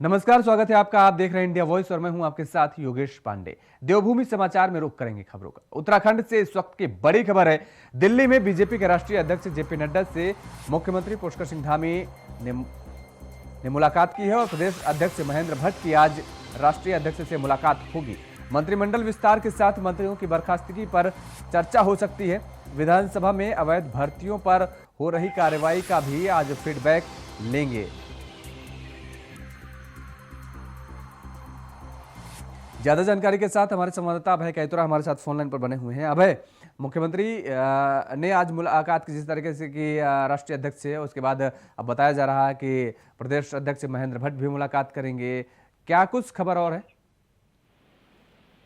नमस्कार, स्वागत है आपका। आप देख रहे हैं इंडिया वॉइस और मैं हूं आपके साथ योगेश पांडे। देवभूमि समाचार में रुख करेंगे खबरों का। उत्तराखंड से इस वक्त की बड़ी खबर है। दिल्ली में बीजेपी के राष्ट्रीय अध्यक्ष जेपी नड्डा से मुख्यमंत्री पुष्कर सिंह धामी ने मुलाकात की है और प्रदेश अध्यक्ष महेंद्र भट्ट की आज राष्ट्रीय अध्यक्ष से मुलाकात होगी। मंत्रिमंडल विस्तार के साथ मंत्रियों की बर्खास्तगी पर चर्चा हो सकती है। विधानसभा में अवैध भर्तियों पर हो रही कार्रवाई का भी आज फीडबैक लेंगे। ज्यादा जानकारी के साथ हमारे संवाददाता अभय कैतुरा हमारे साथ फोन लाइन पर बने हुए हैं। अभय, मुख्यमंत्री ने आज मुलाकात की जिस तरीके से कि राष्ट्रीय अध्यक्ष से, उसके बाद अब बताया जा रहा है कि प्रदेश अध्यक्ष महेंद्र भट्ट भी मुलाकात करेंगे। क्या कुछ खबर और है?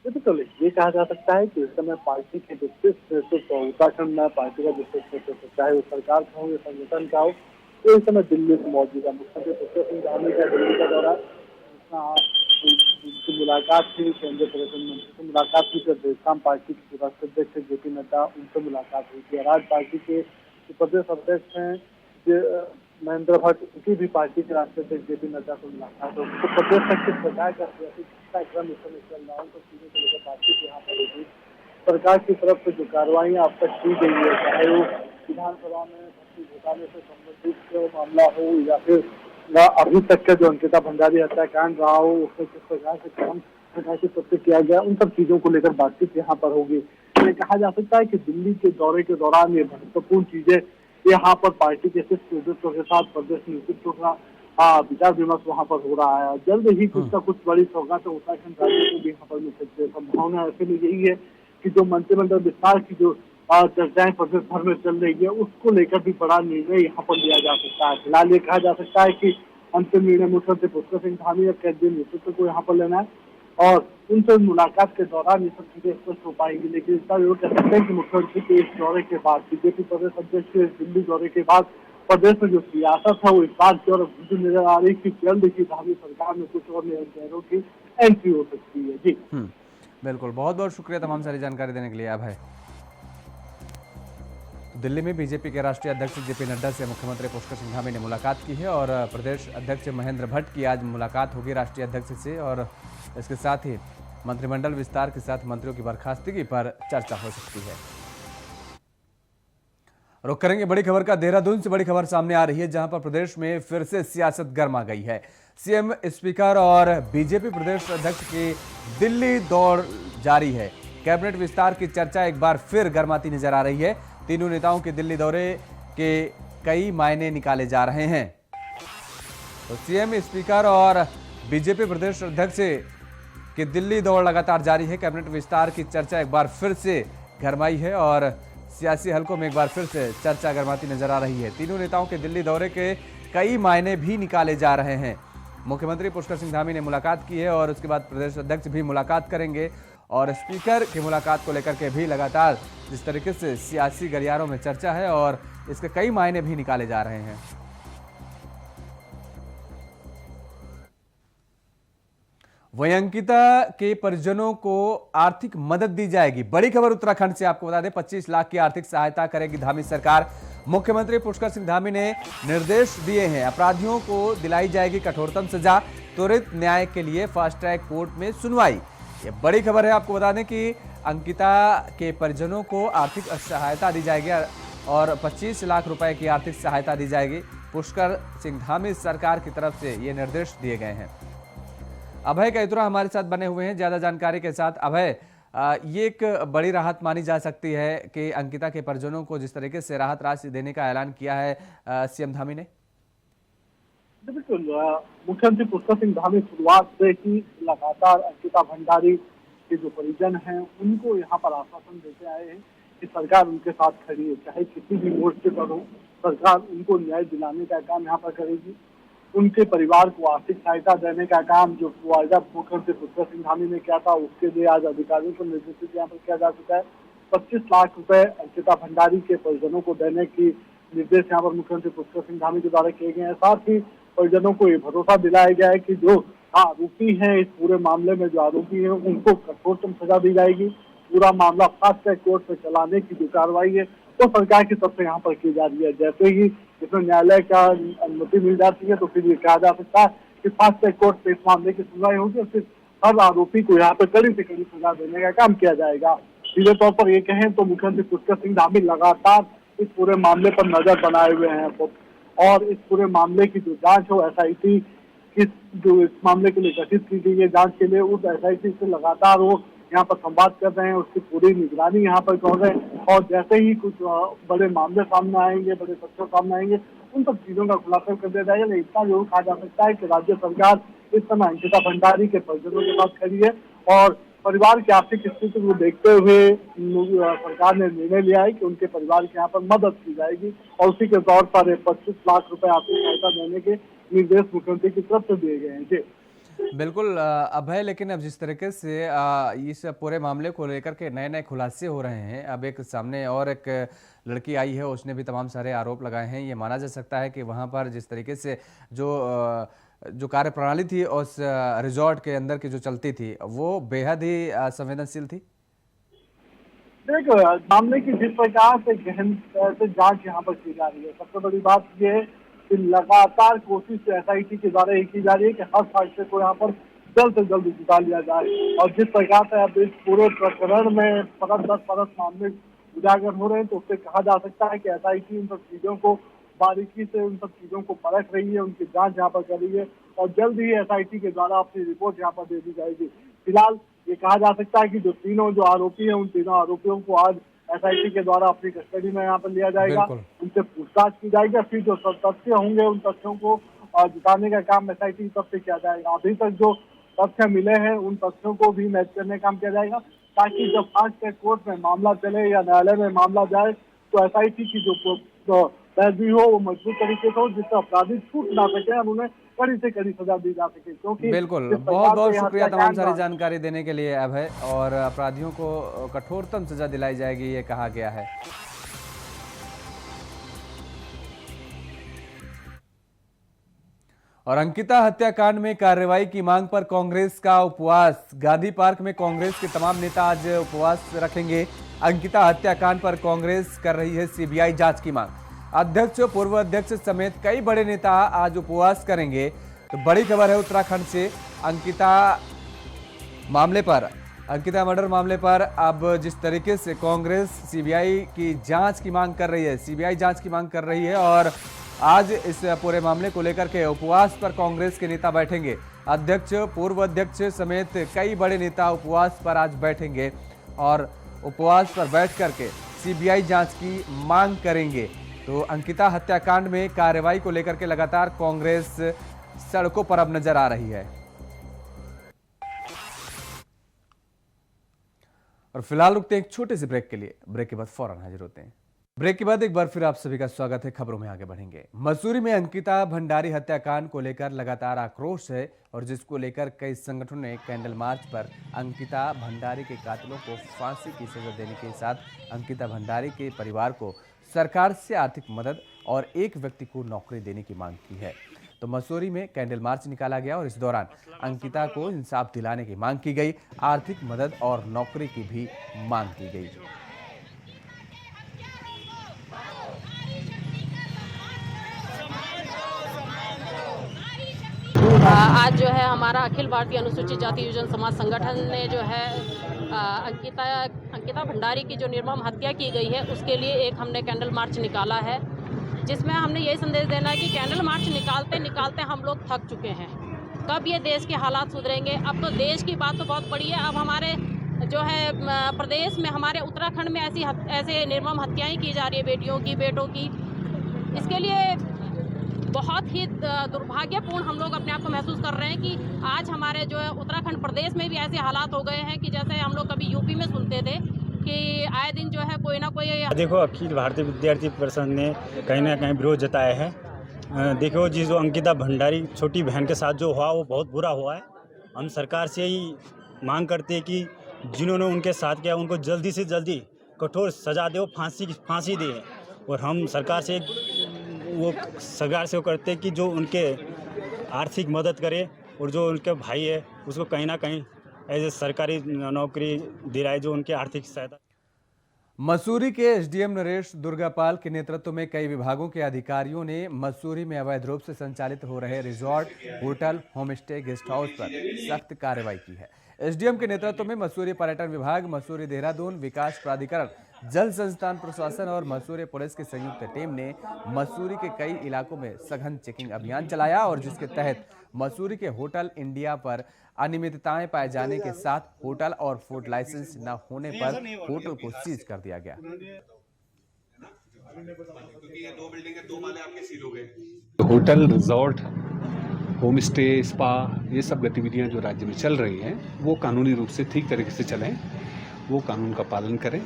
बिल्कुल, ये कहा जा सकता है कि इस समय पार्टी के विस्तृत नेतृत्व उत्तराखंड में पार्टी का विस्तृत नेतृत्व, चाहे वो सरकार का हो या संगठन का हो, तो इस समय दिल्ली में मौजूद है। मुख्यमंत्री पुष्कर सिंह धामी का दिल्ली का दौरा, उनकी मुलाकात थी केंद्रीय पर्यटन मंत्री से, मुलाकात की प्रदेश पार्टी के राष्ट्रीय अध्यक्ष जेपी नड्डा, उनसे मुलाकात हुई थी। आज पार्टी के प्रदेश अध्यक्ष हैं महेंद्र भट्ट, उनकी भी पार्टी के राष्ट्रीय अध्यक्ष जेपी नड्डा से मुलाकात हो। तो प्रदेश तक के सरकार का क्रम इस समय चल रहा है, तो चीजों को लेकर बातचीत यहाँ पर होगी। सरकार की तरफ से जो कार्रवाई अब तक की गई है, चाहे वो विधानसभा में भर्ती घोटाले से संबंधित मामला हो या फिर अभी तक का जो अंकिता भंडारी हत्याकांड रहा हो, उसमें किस प्रकार से काम सरकार की तरफ से किया गया, उन सब चीजों को लेकर बातचीत यहाँ पर होगी। ये कहा जा सकता है कि दिल्ली के दौरे के दौरान ये महत्वपूर्ण चीजें यहाँ पर पार्टी के शीर्ष नेतृत्व के साथ प्रदेश नेतृत्व का विचार विमर्श वहाँ पर हो रहा है। जल्द ही कुछ न कुछ बड़ी सौगात उत्तराखंड राज्य को भी यहाँ पर मिल सकती है। संभावना ऐसे में यही है कि जो मंत्रिमंडल विस्तार की जो चर्चाएं प्रदेश भर में चल रही है, उसको लेकर भी बड़ा निर्णय यहाँ पर लिया जा सकता है। फिलहाल ये कहा जा सकता है कि अंतिम निर्णय मुख्यमंत्री पुष्कर सिंह धामी या केंद्रीय नेतृत्व को यहाँ पर लेना है और उनसे मुलाकात के दौरान ये सब चीजें स्पष्ट हो पाएंगी। लेकिन इसका जरूर कह सकते हैं कि मुख्यमंत्री के इस दौरे के बाद, बीजेपी प्रदेश अध्यक्ष के दिल्ली दौरे के बाद प्रदेश में जो सियासत है वो इस बात की ओर नजर आ रही कि जल्द ही धामी सरकार में कुछ और नए चेहरों की एंट्री हो सकती है। जी बिल्कुल, बहुत बहुत शुक्रिया तमाम सारी जानकारी देने के लिए अभय। दिल्ली में बीजेपी के राष्ट्रीय अध्यक्ष जेपी नड्डा से मुख्यमंत्री पुष्कर सिंह धामी ने मुलाकात की है और प्रदेश अध्यक्ष महेंद्र भट्ट की आज मुलाकात होगी राष्ट्रीय अध्यक्ष से और इसके साथ ही मंत्रिमंडल विस्तार के साथ मंत्रियों की बर्खास्तगी पर चर्चा हो सकती है। रुख करेंगे बड़ी खबर का। देहरादून से बड़ी खबर सामने आ रही है, जहां पर प्रदेश में फिर से सियासत गर्मा गई है। सीएम, स्पीकर और बीजेपी प्रदेश अध्यक्ष की दिल्ली दौड़ जारी है। कैबिनेट विस्तार की चर्चा एक बार फिर गर्माती नजर आ रही है। तीनों नेताओं के दिल्ली दौरे के कई मायने निकाले जा रहे हैं। तो सीएम, स्पीकर और बीजेपी प्रदेश अध्यक्ष की दिल्ली दौड़ लगातार जारी है। कैबिनेट विस्तार की चर्चा एक बार फिर से गरमाई है और सियासी हलकों में एक बार फिर से चर्चा गर्माती नजर आ रही है। तीनों नेताओं के दिल्ली दौरे के कई मायने भी निकाले जा रहे हैं। मुख्यमंत्री पुष्कर सिंह धामी ने मुलाकात की है और उसके बाद प्रदेश अध्यक्ष भी मुलाकात करेंगे और स्पीकर की मुलाकात को लेकर के भी लगातार जिस तरीके से सियासी गलियारों में चर्चा है और इसके कई मायने भी निकाले जा रहे हैं। वहीं अंकिता के परिजनों को आर्थिक मदद दी जाएगी। बड़ी खबर उत्तराखंड से आपको बता दें, 25 लाख की आर्थिक सहायता करेगी धामी सरकार। मुख्यमंत्री पुष्कर सिंह धामी ने निर्देश दिए हैं, अपराधियों को दिलाई जाएगी कठोरतम सजा, त्वरित न्याय के लिए फास्ट ट्रैक कोर्ट में सुनवाई। ये बड़ी खबर है। आपको बता दें कि अंकिता के परिजनों को आर्थिक सहायता दी जाएगी और 25 लाख रुपए की आर्थिक सहायता दी जाएगी। पुष्कर सिंह धामी सरकार की तरफ से ये निर्देश दिए गए हैं। अभय कैतुरा हमारे साथ बने हुए हैं ज्यादा जानकारी के साथ। अभय, ये एक बड़ी राहत मानी जा सकती है कि अंकिता के परिजनों को जिस तरीके से राहत राशि देने का ऐलान किया है सीएम धामी ने। बिल्कुल, मुख्यमंत्री पुष्कर सिंह धामी शुरुआत से ही लगातार अंकिता भंडारी के जो परिजन हैं उनको यहाँ पर आश्वासन देते आए हैं कि सरकार उनके साथ खड़ी है, चाहे किसी भी मोर्चे पर हो, सरकार उनको न्याय दिलाने का काम यहाँ पर करेगी। उनके परिवार को आर्थिक सहायता देने का काम जो वायदा मुख्यमंत्री पुष्कर सिंह धामी ने किया था, उसके लिए आज अधिकारियों को निर्देशित यहाँ पर किया जा चुका है। 25 लाख रुपए अंकिता भंडारी के परिजनों को देने की निर्देश यहाँ पर मुख्यमंत्री पुष्कर सिंह धामी के द्वारा किए गए हैं। साथ ही परिजनों को ये भरोसा दिलाया गया है कि जो आरोपी हैं इस पूरे मामले में, जो आरोपी हैं उनको कठोरतम सजा दी जाएगी। पूरा मामला फास्ट ट्रैक कोर्ट में चलाने की जो कार्रवाई है वो सरकार की तरफ से यहाँ पर की जा रही है। जैसे ही इसमें न्यायालय का अनुमति मिल जाती है तो फिर ये कहा जा सकता है कि फास्ट ट्रैक कोर्ट में इस मामले की सुनवाई होगी और फिर हर आरोपी को यहाँ पर कड़ी से कड़ी सजा देने का काम किया जाएगा। सीधे तौर पर ये कहें तो मुख्यमंत्री पुष्कर सिंह धामी लगातार इस पूरे मामले पर नजर बनाए हुए हैं और इस पूरे मामले की जो जांच हो SIT की जो इस मामले के लिए गठित की गई है जांच के लिए, उस SIT से लगातार वो यहाँ पर संवाद कर रहे हैं, उसकी पूरी निगरानी यहाँ पर कर रहे हैं और जैसे ही कुछ बड़े मामले सामने आएंगे, बड़े तथ्य सामने आएंगे, उन सब चीजों का खुलासा कर दिया जाएगा। लेकिन इतना जरूर कहा जा सकता है कि राज्य सरकार इस समय अंकिता भंडारी के परिजनों के साथ खड़ी है और परिवार की आर्थिक स्थिति को देखते हुए सरकार ने निर्णय लिया है कि उनके परिवार के यहाँ पर मदद की जाएगी और उसी के तौर पर 25 लाख रुपए आर्थिक सहायता देने के निर्देश मुख्यमंत्री की तरफ से दिए गए हैं। जी बिल्कुल अभय, लेकिन अब जिस तरीके से इस पूरे मामले को लेकर के नए नए खुलासे हो रहे हैं, अब एक सामने और एक लड़की आई है, उसने भी तमाम सारे आरोप लगाए हैं। ये माना जा सकता है कि वहां पर जिस तरीके से जो कार्यप्रणाली थी उस रिजॉर्ट के अंदर की जो चलती थी वो बेहद ही संवेदनशील थी। देखो, मामले की जिस प्रकार से गहन से जांच यहाँ पर की जा रही है, सबसे बड़ी बात यह है कि लगातार कोशिश SIT के द्वारा ये की जा रही है कि हर हादसे को यहाँ पर जल्द से जल्द जुटा लिया जाए और जिस प्रकार से अब इस पूरे प्रकरण में परत दर परत मामले उजागर हो रहे हैं तो उससे कहा जा सकता है कि SIT उन सब चीजों को बारीकी से उन सब चीजों को परख रही है, उनकी जांच यहाँ पर कर रही है और जल्द ही SIT के द्वारा अपनी रिपोर्ट यहाँ पर दे दी जाएगी। फिलहाल ये कहा जा सकता है कि जो तीनों जो आरोपी हैं, उन तीनों आरोपियों को आज SIT के द्वारा अपनी कस्टडी में यहाँ पर लिया जाएगा, उनसे पूछताछ की जाएगी, फिर जो तथ्य होंगे उन तथ्यों को जुटाने का काम SIT की तरफ से किया जाएगा। अभी तक जो तथ्य मिले हैं उन तथ्यों को भी मैच करने का काम किया जाएगा ताकि जब फास्ट ट्रैक कोर्ट में मामला चले या न्यायालय में मामला जाए तो SIT की जो पैरवी हो वो मजबूत तरीके से हो, जिससे अपराधी छूट ना सके और उन्हें कड़ी से कड़ी सजा दी जा सके। क्योंकि बिल्कुल, बहुत बहुत शुक्रिया तमाम सारी जानकारी देने के लिए अभय। और अपराधियों को कठोरतम सजा दिलाई जाएगी ये कहा गया है। और अंकिता हत्याकांड में कार्रवाई की मांग पर कांग्रेस का उपवास। गांधी पार्क में कांग्रेस के तमाम नेता आज उपवास रखेंगे। अंकिता हत्याकांड पर कांग्रेस कर रही है CBI जांच की मांग। अध्यक्ष, पूर्व अध्यक्ष समेत कई बड़े नेता आज उपवास करेंगे। तो बड़ी खबर है उत्तराखंड से। अंकिता मर्डर मामले पर अब जिस तरीके से कांग्रेस CBI की जांच की मांग कर रही है, CBI जांच की मांग कर रही है और आज इस पूरे मामले को लेकर के उपवास पर कांग्रेस के नेता बैठेंगे। अध्यक्ष, पूर्व अध्यक्ष समेत कई बड़े नेता उपवास पर आज बैठेंगे और उपवास पर बैठ करके CBI जांच की मांग करेंगे। तो अंकिता हत्याकांड में कार्रवाई को लेकर के लगातार कांग्रेस सड़कों पर अब नजर आ रही है। और फिलहाल रुकते हैं एक छोटे से ब्रेक के लिए। ब्रेक के बाद फौरन हाजिर होते हैं। ब्रेक के बाद एक बार फिर आप सभी का स्वागत है। खबरों में आगे बढ़ेंगे। मसूरी में अंकिता भंडारी हत्याकांड को लेकर लगातार आक्रोश है और जिसको लेकर कई संगठनों ने कैंडल मार्च पर अंकिता भंडारी के कातिलों को फांसी की सजा देने के साथ अंकिता भंडारी के परिवार को सरकार से आर्थिक मदद और एक व्यक्ति को नौकरी देने की मांग की है। तो मसूरी में कैंडल मार्च निकाला गया और इस दौरान अंकिता को इंसाफ दिलाने की मांग की गई, आर्थिक मदद और नौकरी की भी मांग की गई। आज जो है हमारा अखिल भारतीय अनुसूचित जाति युवजन समाज संगठन ने जो है अंकिता भंडारी की जो निर्मम हत्या की गई है उसके लिए एक हमने कैंडल मार्च निकाला है, जिसमें हमने यही संदेश देना है कि कैंडल मार्च निकालते निकालते हम लोग थक चुके हैं। कब ये देश के हालात सुधरेंगे? अब तो देश की बात तो बहुत बड़ी है, अब हमारे जो है प्रदेश में, हमारे उत्तराखंड में ऐसे निर्मम हत्याएं की जा रही है बेटियों की, बेटों की। इसके लिए बहुत ही दुर्भाग्यपूर्ण हम लोग अपने आप को महसूस कर रहे हैं कि आज हमारे जो है उत्तराखंड प्रदेश में भी ऐसे हालात हो गए हैं कि जैसे हम लोग कभी यूपी में सुनते थे कि आए दिन जो है कोई ना कोई। देखो, अखिल भारतीय विद्यार्थी परिषद ने कहीं ना कहीं विरोध जताया है। देखो, जो अंकिता भंडारी छोटी बहन के साथ जो हुआ वो बहुत बुरा हुआ है। हम सरकार से ही मांग करते हैं कि जिन्होंने उनके साथ किया उनको जल्दी से जल्दी कठोर सजा दे, फांसी दे। और हम सरकार से करते हैं कि जो उनके आर्थिक मदद करे और जो उनके भाई है उसको कहीं ना कहीं एज ए सरकारी नौकरी दिलाए, जो उनके आर्थिक सहायता। मसूरी के एसडीएम नरेश दुर्गापाल के नेतृत्व में कई विभागों के अधिकारियों ने मसूरी में अवैध रूप से संचालित हो रहे resort, hotel, homestay, guest house पर सख्त कार्रवाई की है। एसडीएम के नेतृत्व में मसूरी पर्यटन विभाग, मसूरी देहरादून विकास प्राधिकरण, जल संस्थान प्रशासन और मसूरी पुलिस की संयुक्त टीम ने मसूरी के कई इलाकों में सघन चेकिंग अभियान चलाया और जिसके तहत मसूरी के होटल इंडिया पर अनियमितताएं पाए जाने के साथ होटल और फूड लाइसेंस न होने पर होटल को सीज कर दिया गया। Hotel, resort, home stay, spa, ये सब गतिविधियां जो राज्य में चल रही हैं वो कानूनी रूप से ठीक तरीके से चलें, वो कानून का पालन करें,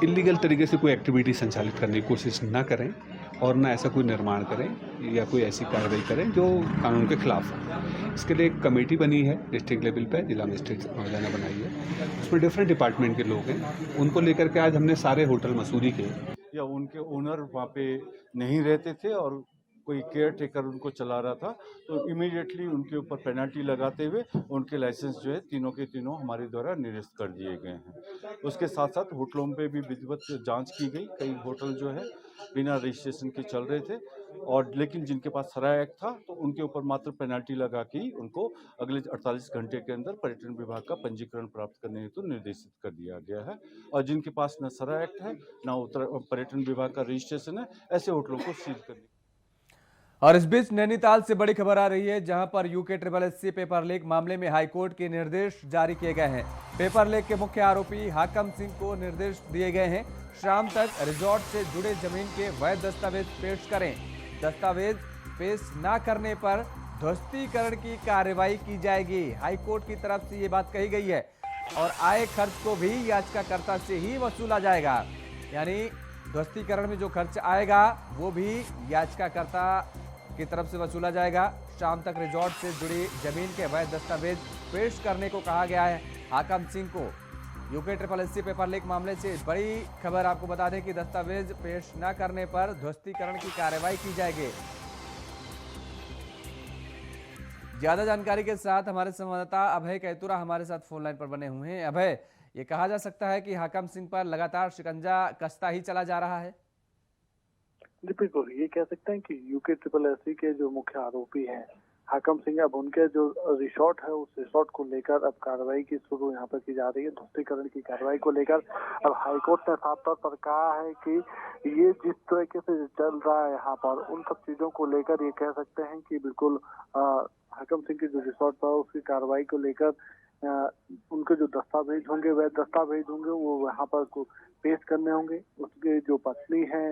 इलीगल तरीके से कोई एक्टिविटी संचालित करने की कोशिश ना करें और ना ऐसा कोई निर्माण करें या कोई ऐसी कार्रवाई करें जो कानून के खिलाफ हो। इसके लिए एक कमेटी बनी है डिस्ट्रिक्ट लेवल पे, जिला मजिस्ट्रेट महोदय ने बनाई है। उसमें डिफरेंट डिपार्टमेंट के लोग हैं, उनको लेकर के आज हमने सारे होटल मसूरी के या उनके ओनर वहाँ पे नहीं रहते थे और कोई केयर टेकर उनको चला रहा था, तो इमीडिएटली उनके ऊपर पेनल्टी लगाते हुए उनके लाइसेंस जो है तीनों के तीनों हमारे द्वारा निरस्त कर दिए गए हैं। उसके साथ साथ होटलों पे भी विधिवत जांच की गई। कई होटल जो है बिना रजिस्ट्रेशन के चल रहे थे और लेकिन जिनके पास सराय एक्ट था तो उनके ऊपर मात्र पेनल्टी लगा के ही उनको अगले 48 घंटे के अंदर पर्यटन विभाग का पंजीकरण प्राप्त करने हेतु निर्देशित कर दिया गया है। और जिनके पास न सराय एक्ट है न पर्यटन विभाग का रजिस्ट्रेशन है, ऐसे होटलों को सील कर दिया। और इस बीच नैनीताल से बड़ी खबर आ रही है, जहां पर यूके पेपर लीक मामले में हाईकोर्ट के निर्देश जारी किए गए हैं। पेपर लीक के मुख्य आरोपी हाकम सिंह को निर्देश दिए गए हैं, शाम तक रिजॉर्ट से जुड़े जमीन के वैध दस्तावेज पेश करें। दस्तावेज पेश न करने पर ध्वस्तीकरण की कार्रवाई की जाएगी। हाईकोर्ट की तरफ से ये बात कही गई है और आय खर्च को भी याचिकाकर्ता से ही वसूला जाएगा, यानी ध्वस्तीकरण में जो खर्च आएगा वो भी याचिकाकर्ता की तरफ से वसूला जाएगा। शाम तक रिजॉर्ट से जुड़ी जमीन के वैध दस्तावेज पेश करने को कहा गया है हाकम सिंह को। यूके पेपर लीक मामले से बड़ी खबर आपको बता दें कि दस्तावेज पेश न करने पर ध्वस्तीकरण की कार्रवाई की जाएगी। ज्यादा जानकारी के साथ हमारे संवाददाता अभय कैतुरा हमारे साथ फोन लाइन पर बने हुए हैं। अभय, ये कहा जा सकता है कि हाकम सिंह पर लगातार शिकंजा कसता ही चला जा रहा है? जी बिल्कुल, ये कह सकते हैं कि यूके के जो मुख्य आरोपी हैं हाकम सिंह, अब उनके जो रिसोर्ट है उस रिसोर्ट को लेकर अब कार्रवाई की शुरू यहाँ पर की जा रही है। ध्वस्तीकरण की कार्रवाई को लेकर अब हाईकोर्ट ने साफ तौर पर कहा है कि ये जिस तरीके से चल रहा है यहाँ पर, उन सब चीजों को लेकर ये कह सकते हैं कि बिल्कुल हाकम सिंह के जो रिसोर्ट पर उसकी कार्रवाई को लेकर उनके जो दस्तावेज होंगे, वह दस्तावेज होंगे वो यहाँ पर पेश करने होंगे। उसके जो पत्नी है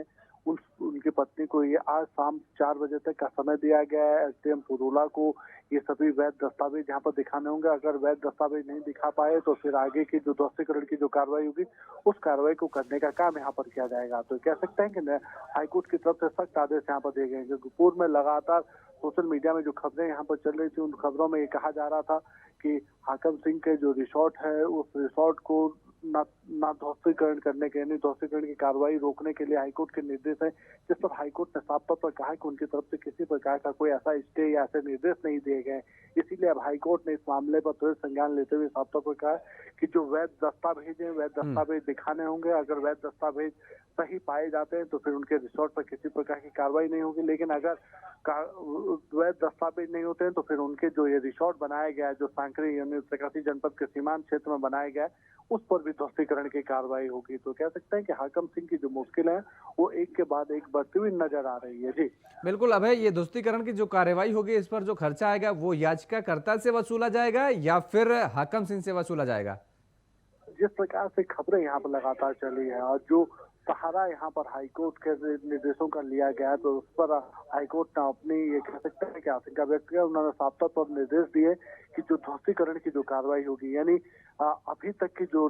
उनकी पत्नी को ये आज शाम 4 बजे तक का समय दिया गया है। एसडीएम पुरोला को ये सभी वैध दस्तावेज यहाँ पर दिखाने होंगे। अगर वैध दस्तावेज नहीं दिखा पाए तो फिर आगे की जो ध्वस्तीकरण की जो कार्रवाई होगी उस कार्रवाई को करने का काम यहाँ पर किया जाएगा। तो कह सकते हैं कि हाईकोर्ट की तरफ से सख्त आदेश यहाँ पर दिए गए हैं, क्योंकि पूर्व में लगातार सोशल मीडिया में जो खबरें यहाँ पर चल रही थी उन खबरों में ये कहा जा रहा था कि हाकम सिंह के जो रिसोर्ट है उस रिसोर्ट को ना ध्वस्तीकरण करने के, यानी ध्वस्तीकरण की कार्रवाई रोकने के लिए हाईकोर्ट के निर्देश है, जिस पर हाईकोर्ट ने साफ तौर पर कहा कि उनकी तरफ से किसी प्रकार का कोई ऐसा स्टे या ऐसे निर्देश नहीं दिए गए। इसीलिए अब हाईकोर्ट ने इस मामले पर त्वरित संज्ञान लेते हुए साफ तौर पर कहा कि जो वैध दस्तावेज है वैध दस्तावेज दिखाने होंगे। अगर वैध दस्तावेज सही पाए जाते हैं तो फिर उनके रिसोर्ट पर किसी प्रकार की कार्रवाई नहीं होगी, लेकिन अगर वैध दस्तावेज नहीं होते हैं तो फिर उनके जो ये रिसोर्ट बनाया गया है, जो सांकरी यानी उत्तरकाशी जनपद के सीमांत क्षेत्र में बनाया गया है, उस पर भी ध्वस्तीकरण की कार्रवाई होगी। तो कह सकते हैं कि हाकम सिंह की जो मुश्किल है वो एक के बाद एक बढ़ती हुई नजर आ रही है। जी बिल्कुल अभय, ये ध्वस्तीकरण की जो कार्रवाई होगी इस पर जो खर्चा आएगा वो याचिकाकर्ता से वसूला जाएगा या फिर हाकम सिंह से वसूला जाएगा? जिस प्रकार से खबरें यहाँ पर लगातार चली है और जो सहारा यहाँ पर हाईकोर्ट के निर्देशों का लिया गया है, तो उस पर हाईकोर्ट ने अपनी ये कह सकते हैं कि आशंका व्यक्त किया। उन्होंने साफ तौर पर निर्देश दिए कि जो ध्वस्तीकरण की जो कार्रवाई होगी, यानी अभी तक की जो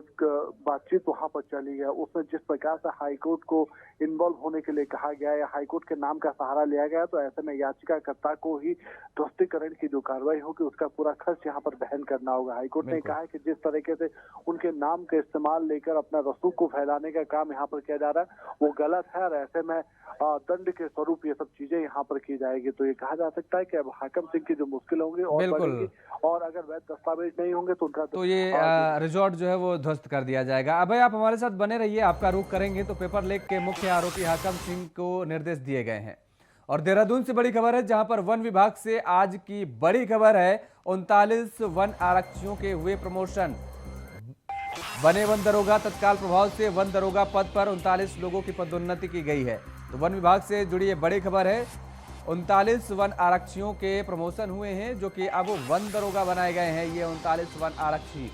बातचीत वहां पर चली है उसमें जिस प्रकार से हाईकोर्ट को इन्वॉल्व होने के लिए कहा गया है, हाईकोर्ट के नाम का सहारा लिया गया है, तो ऐसे में याचिकाकर्ता को ही ध्वस्तीकरण की जो कार्रवाई होगी उसका पूरा खर्च यहाँ पर वहन करना होगा। हाईकोर्ट ने कहा है कि जिस तरीके से उनके नाम के इस्तेमाल लेकर अपना रसूख को फैलाने का काम यहाँ पर किया जा रहा है वो गलत है और ऐसे में दंड के स्वरूप ये सब चीजें यहाँ पर की जाएगी। तो ये कहा जा सकता है कि अब हाकम सिंह की जो मुश्किल होंगी और बढ़ेगी और अगर वैध दस्तावेज नहीं होंगे तो उनका तो ये रिजॉर्ट जो है वो ध्वस्त कर दिया जाएगा। अभय, आप हमारे साथ बने रहिए, आपका रुख करेंगे तो पेपर लीक के मुख्य आरोपी हाकम सिंह को निर्देश दिए गए हैं। और देहरादून से बड़ी खबर है, जहां पर वन विभाग से आज की बड़ी खबर है, 39 वन आरक्षियों के हुए प्रमोशन। बने वन दरोगा, तत्काल प्रभाव से वन दरोगा पद पर 39 लोगों की पदोन्नति की गई है। तो वन विभाग से जुड़ी ये बड़ी खबर है, 39 वन आरक्षियों के प्रमोशन हुए हैं, जो कि अब वन दरोगा बनाए गए हैं। ये 39 वन आरक्षी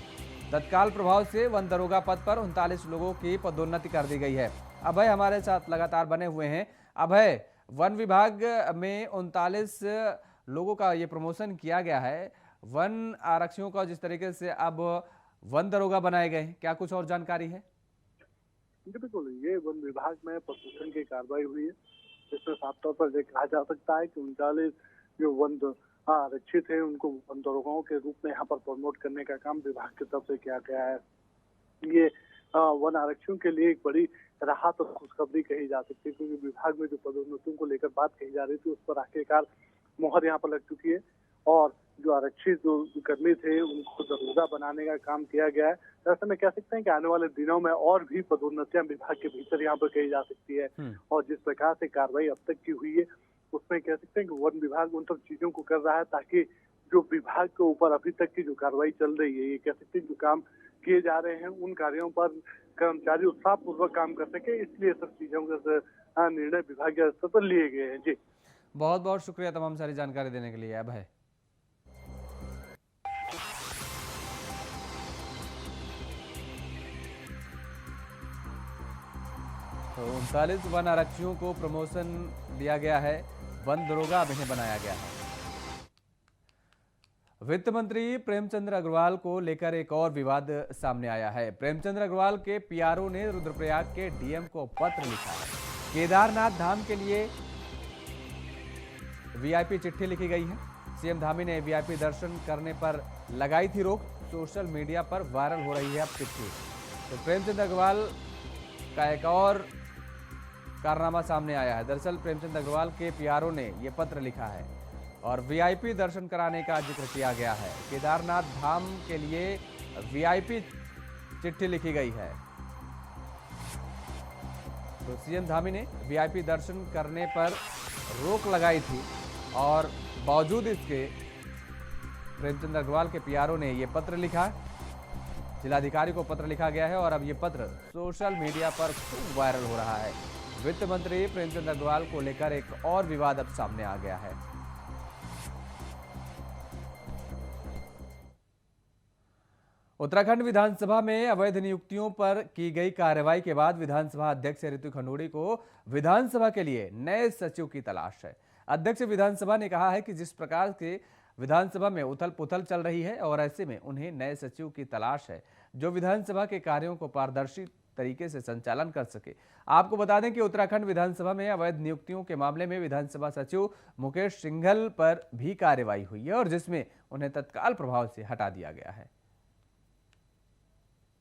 तत्काल प्रभाव से वन दरोगा पद पर 39 लोगों की पदोन्नति कर दी गई है। अभय हमारे साथ लगातार बने हुए हैं। अभय, वन विभाग में 39 लोगों का ये प्रमोशन किया गया है, वन आरक्षियों का जिस तरीके से अब वन दरोगा बनाए गए हैं, क्या कुछ और जानकारी है? बिल्कुल, ये वन विभाग में प्रमोशन की कार्रवाई हुई है, जिसमें साफ तौर पर ये कहा जा सकता है कि 39 जो वन आरक्षित है उनको वन दरोगाओं के रूप में यहाँ पर प्रमोट करने का काम विभाग की तरफ से किया गया है। ये वन आरक्षियों के लिए एक बड़ी राहत और खुशखबरी कही जा सकती है, क्योंकि विभाग में जो पदोन्नतियों को लेकर बात कही जा रही थी उस पर आखिरकार मोहर यहाँ पर लग चुकी है और जो आरक्षित जो कर्मी थे उनको दरोगा बनाने का काम किया गया है। ऐसे में कह सकते हैं कि आने वाले दिनों में और भी पदोन्नतियां विभाग के भीतर यहाँ पर कही जा सकती है। और जिस प्रकार से कार्रवाई अब तक की हुई है उसमें कह सकते हैं कि वन विभाग उन सब चीजों को कर रहा है ताकि जो विभाग के ऊपर अभी तक की जो कार्रवाई चल रही है, ये कह सकते हैं जो काम किए जा रहे हैं उन कार्यों पर कर्मचारी उत्साहपूर्वक काम कर सके, इसलिए सब चीजों का निर्णय विभाग के स्तर पर लिए गए हैं। जी, बहुत बहुत शुक्रिया तमाम सारी जानकारी देने के लिए अभय। तो 39 वन आरक्षियों को प्रमोशन दिया गया है, वन दरोगा अब इन्हें बनाया गया है। वित्त मंत्री प्रेमचंद्र अग्रवाल को लेकर एक और विवाद सामने आया है। प्रेमचंद्र अग्रवाल के पीआरओ ने रुद्रप्रयाग के डीएम को पत्र लिखा है। केदारनाथ धाम के लिए वीआईपी चिट्ठी लिखी गई है। सीएम धामी ने वीआईपी दर्शन करने पर लगाई थी रोक, सोशल मीडिया पर वायरल हो रही है अब चिट्ठी। तो प्रेमचंद्र अग्रवाल का एक और कारनामा सामने आया है। दरअसल प्रेमचंद्र अग्रवाल के पीआरओ ने यह पत्र लिखा है और वीआईपी दर्शन कराने का जिक्र किया गया है। केदारनाथ धाम के लिए वीआईपी चिट्ठी लिखी गई है। तो सीएम धामी ने वीआईपी दर्शन करने पर रोक लगाई थी और बावजूद इसके प्रेमचंद्र अग्रवाल के पीआरओ ने यह पत्र लिखा। जिलाधिकारी को पत्र लिखा गया है और अब यह पत्र सोशल मीडिया पर खूब वायरल हो रहा है। वित्त मंत्री प्रेमचंद्र अग्रवाल को लेकर एक और विवाद अब सामने आ गया है। उत्तराखंड विधानसभा में अवैध नियुक्तियों पर की गई कार्रवाई के बाद विधानसभा अध्यक्ष ऋतु खनोड़ी को विधानसभा के लिए नए सचिव की तलाश है। अध्यक्ष विधानसभा ने कहा है कि जिस प्रकार के विधानसभा में उथल पुथल चल रही है और ऐसे में उन्हें नए सचिव की तलाश है जो विधानसभा के कार्यों को पारदर्शी तरीके से संचालन कर सके। आपको बता दें कि उत्तराखंड विधानसभा में अवैध नियुक्तियों के मामले में विधानसभा सचिव मुकेश सिंघल पर भी कार्रवाई हुई है और जिसमें उन्हें तत्काल प्रभाव से हटा दिया गया है।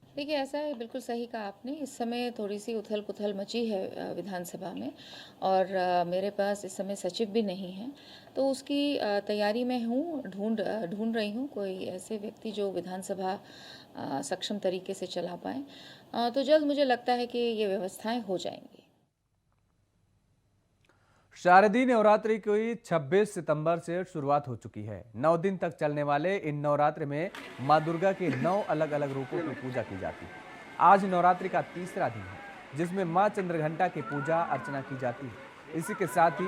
देखिए, ऐसा है, बिल्कुल सही कहा आपने। इस समय थोड़ी सी उथल पुथल मची है विधानसभा में और मेरे पास इस समय सचिव भी नहीं है, तो उसकी तैयारी में हूँ, ढूंढ रही हूँ कोई ऐसे व्यक्ति जो विधानसभा सक्षम तरीके से चला पाए। तो जल्द मुझे लगता है कि ये व्यवस्थाएं हो जाएंगी। शारदीय नवरात्रि की 26 सितंबर से शुरुआत हो चुकी है। 9 दिन तक चलने वाले इन नवरात्र में मां दुर्गा के 9 अलग अलग रूपों की पूजा की जाती है। आज नवरात्रि का तीसरा दिन है जिसमें मां चंद्रघंटा की पूजा अर्चना की जाती है। इसी के साथ ही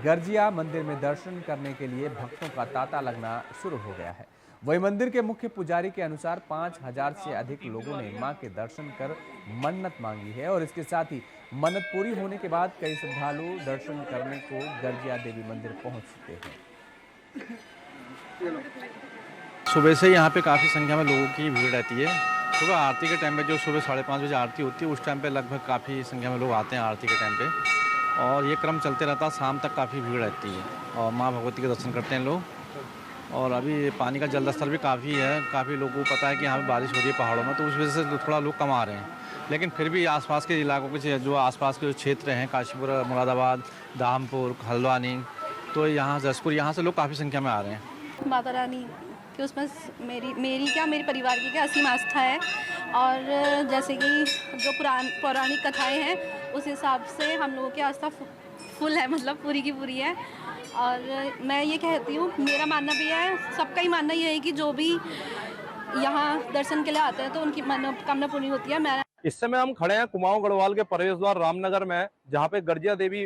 गर्जिया मंदिर में दर्शन करने के लिए भक्तों का तांता लगना शुरू हो गया है। वही मंदिर के मुख्य पुजारी के अनुसार 5000 से अधिक लोगों ने मां के दर्शन कर मन्नत मांगी है और इसके साथ ही मन्नत पूरी होने के बाद कई श्रद्धालु दर्शन करने को गर्जिया देवी मंदिर पहुंच चुके हैं। सुबह से यहाँ पे काफ़ी संख्या में लोगों की भीड़ रहती है। सुबह आरती के टाइम पे जो सुबह 5:30 बजे आरती होती है उस टाइम पे लगभग काफ़ी संख्या में लोग आते हैं आरती के टाइम पे और ये क्रम चलते रहता है। शाम तक काफ़ी भीड़ रहती है और माँ भगवती के दर्शन करते हैं लोग। और अभी पानी का जल स्तर भी काफ़ी है, काफ़ी लोगों को पता है कि यहाँ पे बारिश हो रही है पहाड़ों में, तो उस वजह से थोड़ा लोग कम आ रहे हैं। लेकिन फिर भी आसपास के इलाकों के जो आसपास के जो क्षेत्र हैं, काशीपुर, मुरादाबाद, धामपुर, हल्द्वानी, तो यहाँ जसपुर, यहाँ से लोग काफ़ी संख्या में आ रहे हैं। माता रानी कि उसमें मेरे परिवार की क्या असीम आस्था है। और जैसे कि जो पौराणिक कथाएं हैं उस हिसाब से हम लोगों की आस्था फुल है, मतलब पूरी की पूरी है। और मैं ये कहती हूँ, मेरा मानना भी है, सबका ही मानना ये है कि जो भी यहाँ दर्शन के लिए आते हैं तो उनकी मनोकामना पूरी होती है। मैं इस समय हम खड़े हैं कुमाऊं गढ़वाल के प्रवेश द्वार रामनगर में, जहाँ पे गर्जिया देवी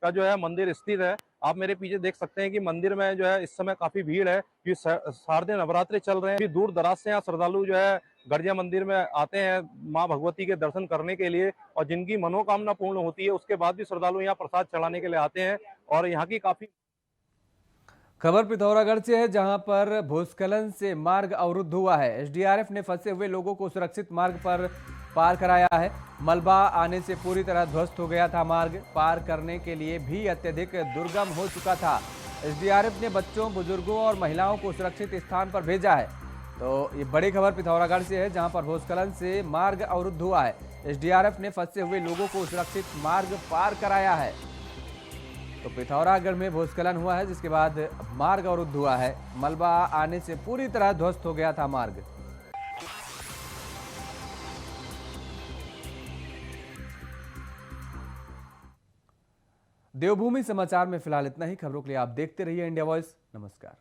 का जो है मंदिर स्थित है। आप मेरे पीछे देख सकते हैं कि मंदिर में जो है इस समय काफी भीड़ है, कि शारदीय नवरात्रि चल रहे हैं। दूर दराज से यहाँ श्रद्धालु जो है गर्जिया मंदिर में आते हैं माँ भगवती के दर्शन करने के लिए, और जिनकी मनोकामना पूर्ण होती है उसके बाद भी श्रद्धालु यहाँ प्रसाद चढ़ाने के लिए आते हैं। और यहाँ की काफी खबर पिथौरागढ़ से है, जहां पर भूस्खलन से मार्ग अवरुद्ध हुआ है। एसडीआरएफ ने फंसे हुए लोगों को सुरक्षित मार्ग पर पार कराया है। मलबा आने से पूरी तरह ध्वस्त हो गया था मार्ग, पार करने के लिए भी अत्यधिक दुर्गम हो चुका था। एसडीआरएफ ने बच्चों, बुजुर्गों और महिलाओं को सुरक्षित स्थान पर भेजा है। तो ये बड़ी खबर पिथौरागढ़ से है, जहां पर भूस्खलन से मार्ग अवरुद्ध हुआ है। एसडीआरएफ ने फंसे हुए लोगों को सुरक्षित मार्ग पार कराया है। तो पिथौरागढ़ में भूस्खलन हुआ है, जिसके बाद मार्ग अवरुद्ध हुआ है। मलबा आने से पूरी तरह ध्वस्त हो गया था मार्ग। देवभूमि समाचार में फिलहाल इतना ही। खबरों के लिए आप देखते रहिए इंडिया वॉइस। नमस्कार।